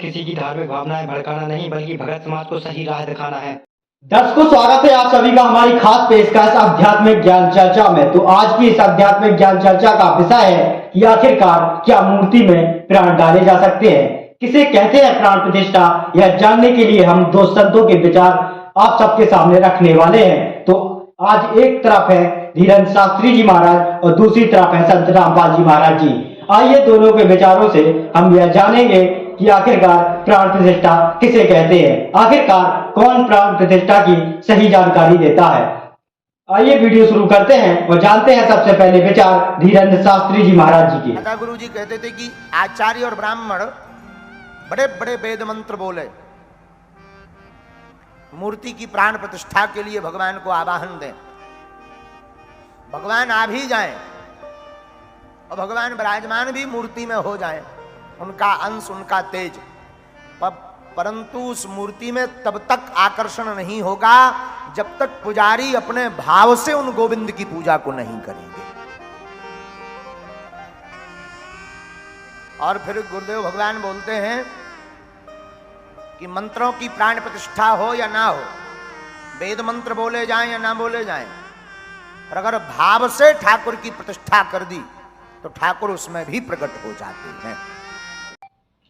किसी की धार्मिक भावनाएं भड़काना नहीं, बल्कि भगत समाज को सही राह दिखाना है। दर्शकों, स्वागत है आप सभी का हमारी खास पेशकश आध्यात्मिक ज्ञान चर्चा में। तो आज की इस आध्यात्मिक ज्ञान चर्चा का विषय है कि आखिरकार क्या मूर्ति में प्राण डाले जा सकते हैं, किसे कहते हैं प्राण प्रतिष्ठा। यह जानने के लिए हम दो संतों के विचार आप सबके सामने रखने वाले हैं। तो आज एक तरफ है धीरेन्द्र शास्त्री जी महाराज और दूसरी तरफ है संत रामपाल जी महाराज जी। आइए दोनों के विचारों से हम यह जानेंगे कि आखिरकार प्राण प्रतिष्ठा किसे कहते हैं, आखिरकार कौन प्राण प्रतिष्ठा की सही जानकारी देता है। आइए वीडियो शुरू करते हैं और जानते हैं सबसे पहले विचार धीरेन्द्र शास्त्री जी महाराज जी के। दादा गुरु जी कहते थे कि आचार्य और ब्राह्मण बड़े बड़े वेद मंत्र बोले, मूर्ति की प्राण प्रतिष्ठा के लिए भगवान को आवाहन दें, भगवान आ भी जाएं और भगवान विराजमान भी मूर्ति में हो जाएं, उनका अंश उनका तेज, परंतु उस मूर्ति में तब तक आकर्षण नहीं होगा जब तक पुजारी अपने भाव से उन गोविंद की पूजा को नहीं करेंगे। और फिर गुरुदेव भगवान बोलते हैं कि मंत्रों की प्राण प्रतिष्ठा हो या ना हो, वेद मंत्र बोले जाएं या ना बोले जाएं, और अगर भाव से ठाकुर की प्रतिष्ठा कर दी तो ठाकुर उसमें भी प्रकट हो जाते हैं।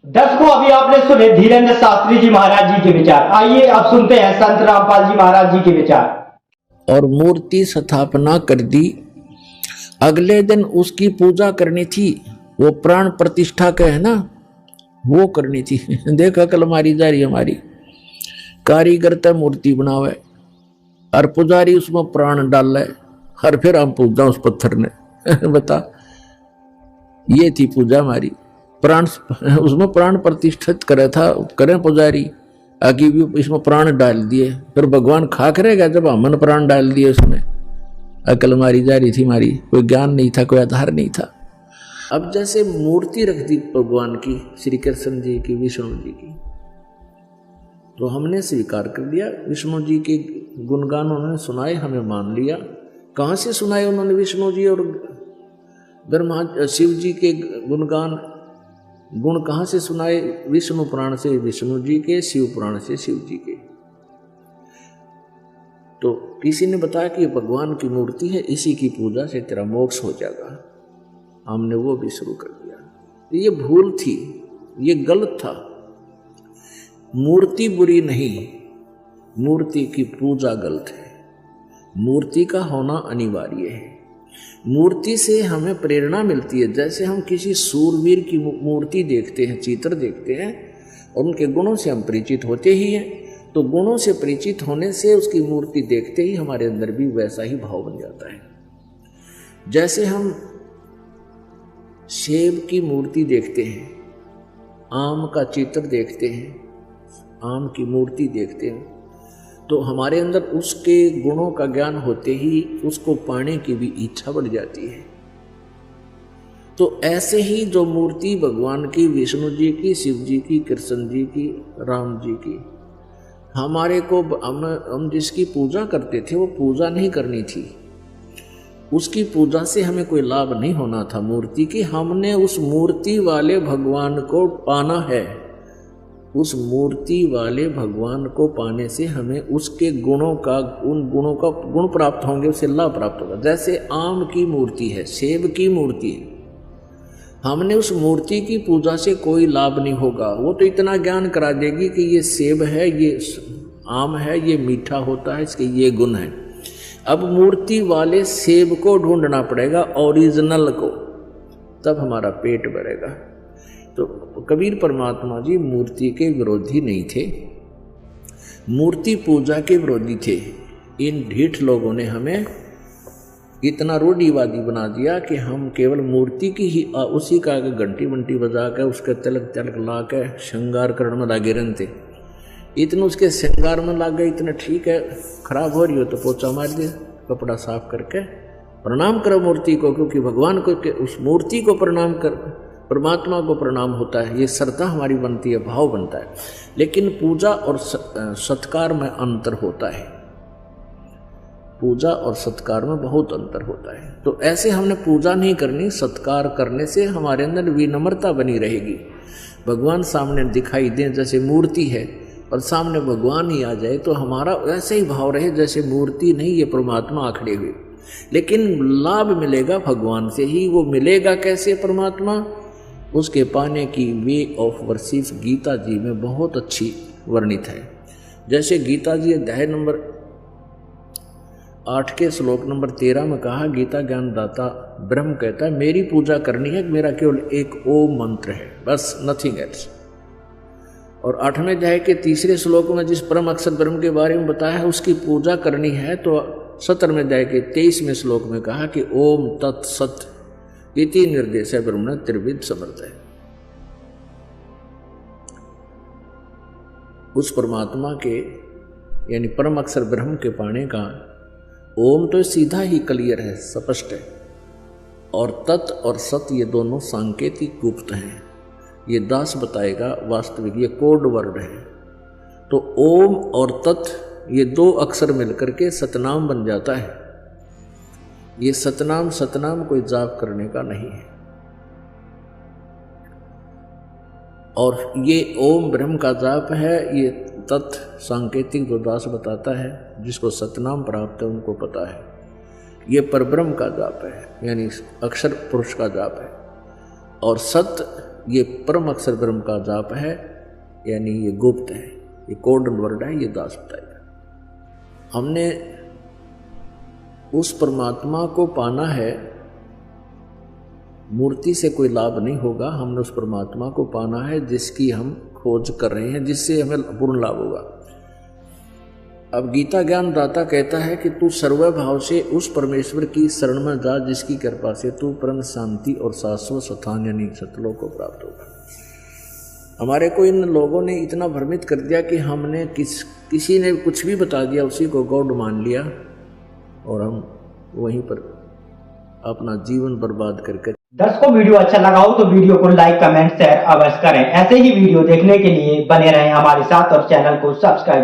दर्शकों, अभी आपने सुने धीरेन्द्र शास्त्री जी महाराज जी के विचार। आइए अब सुनते हैं संत रामपाल जी महाराज जी के विचार। और मूर्ति स्थापना कर दी, अगले दिन उसकी पूजा करनी थी, वो प्राण प्रतिष्ठा का है ना, वो करनी थी। देख अकल हमारी जा रही, हमारी कारीगर तो मूर्ति बनावे और पुजारी उसमें प्राण डाले और फिर हम पूजा उस पत्थर ने। बता, ये थी पूजा हमारी। प्राण उसमें प्राण प्रतिष्ठित करे था, करें पुजारी आगे भी इसमें प्राण डाल दिए, फिर भगवान खा करेगा जब हमने प्राण डाल दिए उसमें। अकल मारी जा रही थी हमारी, कोई ज्ञान नहीं था, कोई आधार नहीं था। अब जैसे मूर्ति रख दी भगवान की, श्री कृष्ण जी की, विष्णु जी की, तो हमने स्वीकार कर लिया। विष्णु जी के गुणगान उन्होंने सुनाए, हमें मान लिया। कहाँ से सुनाए उन्होंने विष्णु जी और ब्रह्मा शिव जी के गुणगान, गुण कहाँ से सुनाए? विष्णु पुराण से विष्णु जी के, शिव पुराण से शिव जी के। तो किसी ने बताया कि भगवान की मूर्ति है, इसी की पूजा से तेरा मोक्ष हो जाएगा। हमने वो भी शुरू कर दिया। ये भूल थी, ये गलत था। मूर्ति बुरी नहीं, मूर्ति की पूजा गलत है। मूर्ति का होना अनिवार्य है। मूर्ति से हमें प्रेरणा मिलती है। जैसे हम किसी सूरवीर की मूर्ति देखते हैं, चित्र देखते हैं, और उनके गुणों से हम परिचित होते ही हैं, तो गुणों से परिचित होने से उसकी मूर्ति देखते ही हमारे अंदर भी वैसा ही भाव बन जाता है। जैसे हम सेब की मूर्ति देखते हैं, आम का चित्र देखते हैं, आम की मूर्ति देखते हैं, तो हमारे अंदर उसके गुणों का ज्ञान होते ही उसको पाने की भी इच्छा बढ़ जाती है। तो ऐसे ही जो मूर्ति भगवान की, विष्णु जी की, शिव जी की, कृष्ण जी की, राम जी की, हमारे को हम जिसकी पूजा करते थे वो पूजा नहीं करनी थी। उसकी पूजा से हमें कोई लाभ नहीं होना था मूर्ति की। हमने उस मूर्ति वाले भगवान को पाना है। उस मूर्ति वाले भगवान को पाने से हमें उसके गुणों का, उन गुणों का गुण प्राप्त होंगे, उससे लाभ प्राप्त होगा। जैसे आम की मूर्ति है, सेब की मूर्ति है, हमने उस मूर्ति की पूजा से कोई लाभ नहीं होगा। वो तो इतना ज्ञान करा देगी कि ये सेब है, ये आम है, ये मीठा होता है, इसके ये गुण है। अब मूर्ति वाले सेब को ढूंढना पड़ेगा, ओरिजिनल को, तब हमारा पेट भरेगा। तो कबीर परमात्मा जी मूर्ति के विरोधी नहीं थे, मूर्ति पूजा के विरोधी थे। इन ढीठ लोगों ने हमें इतना रूढ़िवादी बना दिया कि हम केवल मूर्ति की ही उसी का घंटी वंटी बजा कर, उसके तिलक तिलक ला के श्रृंगार करने में लागे रहते। इतने उसके श्रृंगार में लाग गए, इतने ठीक है, खराब हो रही हो तो पोछा मार दे, कपड़ा साफ करके प्रणाम करो मूर्ति को, क्योंकि भगवान को उस मूर्ति को प्रणाम कर, परमात्मा को प्रणाम होता है। ये श्रद्धा हमारी बनती है, भाव बनता है। लेकिन पूजा और सत्कार में अंतर होता है। पूजा और सत्कार में बहुत अंतर होता है। तो ऐसे हमने पूजा नहीं करनी, सत्कार करने से हमारे अंदर विनम्रता बनी रहेगी। भगवान सामने दिखाई दें जैसे मूर्ति है और सामने भगवान ही आ जाए तो हमारा ऐसे ही भाव रहे जैसे मूर्ति नहीं, ये परमात्मा आखड़े हुए। लेकिन लाभ मिलेगा भगवान से ही। वो मिलेगा कैसे परमात्मा? उसके पाने की वे ऑफ वर्शिप गीता जी में बहुत अच्छी वर्णित है। जैसे गीता जी अध्याय नंबर 8 के श्लोक नंबर 13 में कहा, गीता ज्ञानदाता ब्रह्म कहता है मेरी पूजा करनी है, मेरा केवल एक ओम मंत्र है, बस, नथिंग एल्स। और 8वें अध्याय के 3 श्लोक में जिस परम अक्षर ब्रह्म के बारे में बताया है उसकी पूजा करनी है, तो 17वें अध्याय के 23वें श्लोक में कहा कि ओम तत्सत इति निर्देश है ब्रह्म त्रिविध समर्थ है। उस परमात्मा के यानी परम अक्षर ब्रह्म के पाने का ओम तो सीधा ही क्लियर है, स्पष्ट है, और तत् और सत ये दोनों सांकेतिक गुप्त हैं। ये दास बताएगा, वास्तविक ये कोड वर्ड है। तो ओम और तत् ये 2 अक्षर मिलकर के सतनाम बन जाता है। ये सतनाम कोई जाप करने का नहीं है। और ये ओम ब्रह्म का जाप है, ये तत् सांकेतिक जो दास बताता है, जिसको सतनाम प्राप्त है उनको पता है। ये परब्रह्म का जाप है यानी अक्षर पुरुष का जाप है। और सत ये परम अक्षर ब्रह्म का जाप है यानी ये गुप्त है, ये कोड वर्ड है, ये दास बताएगा। हमने उस परमात्मा को पाना है, मूर्ति से कोई लाभ नहीं होगा। हमने उस परमात्मा को पाना है जिसकी हम खोज कर रहे हैं, जिससे हमें पूर्ण लाभ होगा। अब गीता ज्ञान दाता कहता है कि तू सर्वभाव से उस परमेश्वर की शरण में जा जिसकी कृपा से तू परम शांति और शाश्वत स्थान यानी सतलोक को प्राप्त होगा। हमारे को इन लोगों ने इतना भ्रमित कर दिया कि हमने किसी ने कुछ भी बता दिया उसी को गॉड मान लिया और हम वहीं पर अपना जीवन बर्बाद करके। दर्शकों, वीडियो अच्छा लगा हो तो वीडियो को लाइक, कमेंट, शेयर अवश्य करें। ऐसे ही वीडियो देखने के लिए बने रहें हमारे साथ और चैनल को सब्सक्राइब